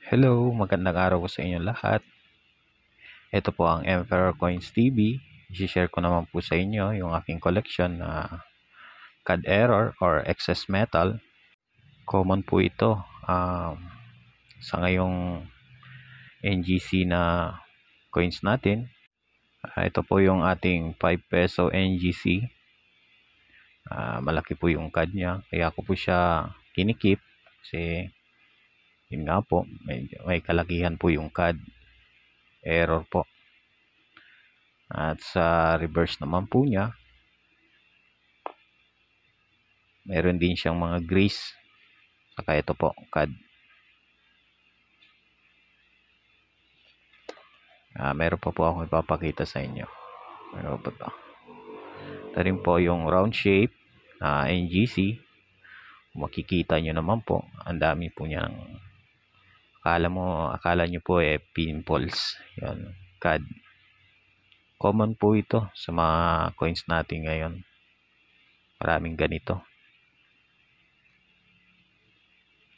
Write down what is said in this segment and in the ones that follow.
Hello, magandang araw po sa inyong lahat. Ito po ang Emperor Coins TV. I-share ko naman po sa inyo yung aking collection na CAD error or excess metal. Common po ito sa ngayong NGC na coins natin. Ito po yung ating 5 peso NGC. Malaki po yung CAD niya. Kaya ako po siya kinikip kasi yun nga po, may kalakihan po yung CAD error po. At sa reverse naman po niya, meron din siyang mga grease. Saka ito po, CAD. Meron pa po ako ipapakita sa inyo. Meron po ito. Ito rin po yung round shape na NGC. Makikita nyo naman po, ang dami po niya ng akala nyo po pimples. Yan, CAD. Common po ito sa mga coins natin ngayon. Maraming ganito.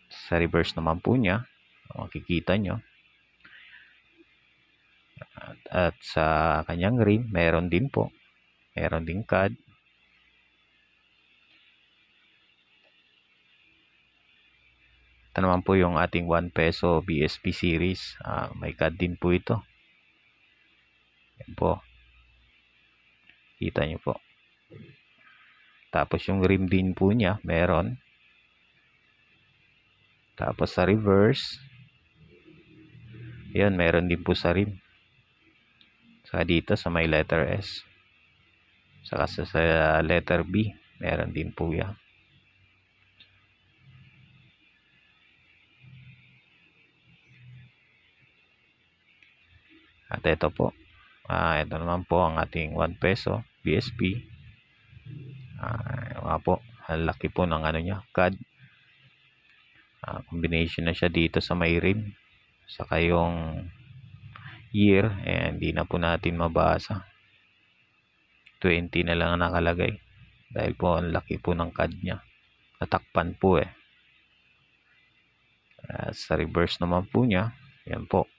Sa reverse naman po niya, makikita nyo. At sa kanyang rim, meron din po. Meron din CAD. Ito naman po yung ating 1 peso BSP series. May CAD din po ito. Yan po. Kita nyo po. Tapos yung rim din po niya, meron. Tapos sa reverse, yan, meron din po sa rim. Saka dito sa may letter S. Saka sa letter B, meron din po yan. At ito po. Ito naman po ang ating 1 peso BSP. Nga po, ang laki po ng ano niya, CAD. Combination na siya dito sa may rim. Saka yung year, hindi na po natin mabasa. 20 na lang ang nakalagay. Dahil po ang laki po ng CAD niya. Natakpan po eh. Sa reverse naman po niya, yan po.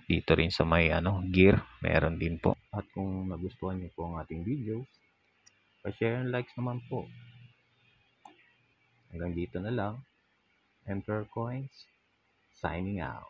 Dito rin sa may gear, meron din po. At kung nagustuhan niyo po ang ating videos, pa-share and likes naman po. Hanggang dito na lang. Emperor Coins, signing out.